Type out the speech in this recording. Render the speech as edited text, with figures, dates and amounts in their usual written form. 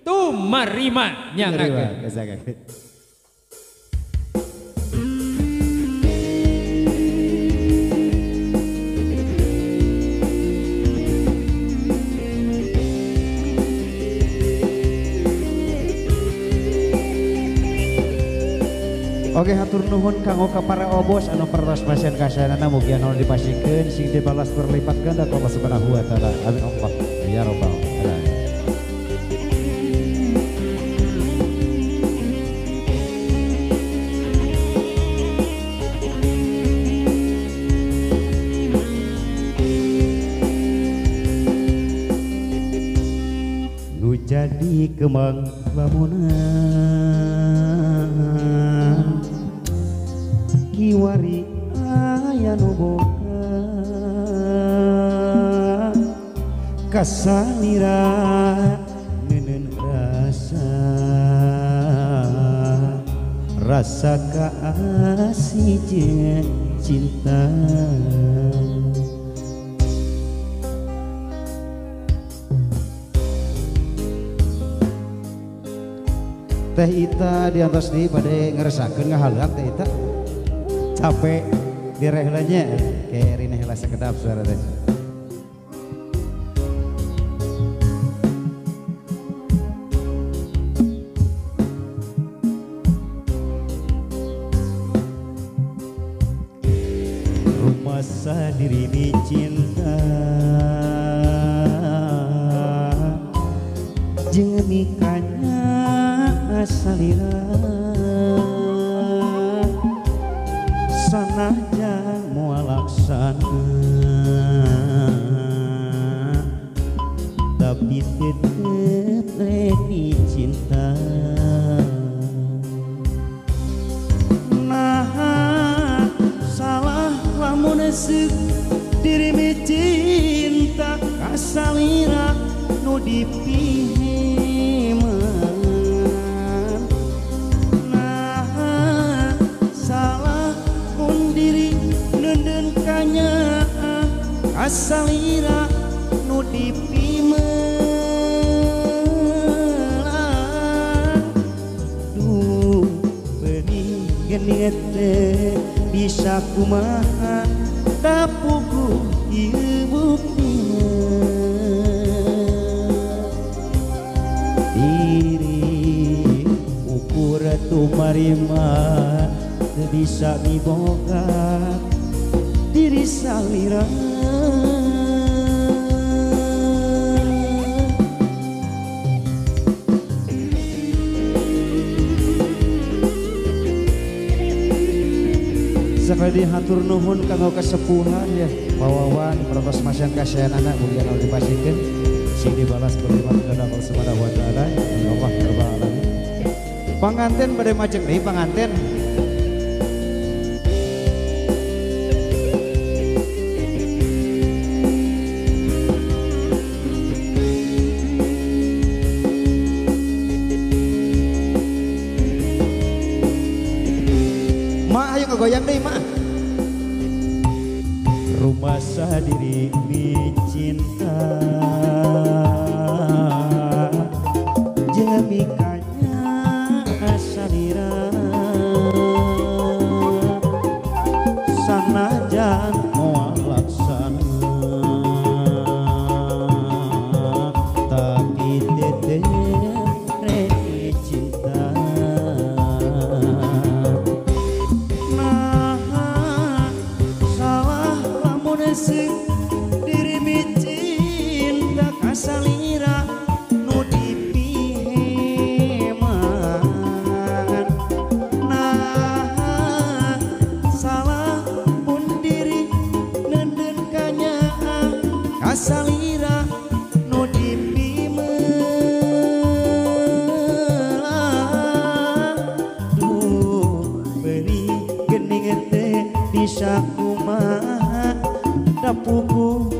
Tumarima nyangakeun. Oke, hatur nuhun kanggo ka para obos anu pertos pasien kasayanana mugi anu dipasikeun sing dibalas berlipat ganda ku Allah Subhanahu wa taala. Amin Allah ya rabbal alamin. Nu jadi kemang lamunan kiwari aya nu boga kasalira neuneun rasa kaasih jeung cinta. Teh Ita diantos di pada ngeresakeun ngahalang Teh Ita capek direhelanya kayak rina heula sekedap suara teh. Rumasa diri dicinta jeung nikahnya salira sanajan moal laksana tapi tetep rek cinta. Nah salah lamun seuk diri mi cinta ka salira nu dipilih. Asalira nu dipimelan duh bening geninget teh bisa kumaha tapuku ieu buktina diri ukur tumarima teu bisa miboga diri salira. Sekali hatur nuhun kanggo kesepuhan ya pawawan pertos masyan kasihan anak mugi anu dipasikeun sing dibalas berlipat ganda Allah Subhanahu wa taala. Allah rabbal alamin. Panganten bade majeng deui panganten. Goyang deh mak. Rumah sadiri dicinta jeung mikanya asalira sanajan moal laksana tapi tetep rek cinta. Diri mi cinta ka salira nu dipiheman. Nah salah pun diri neuneun kanyaan ka salira nu dipimelan duh beri geuning teh bisa kumaha dapuku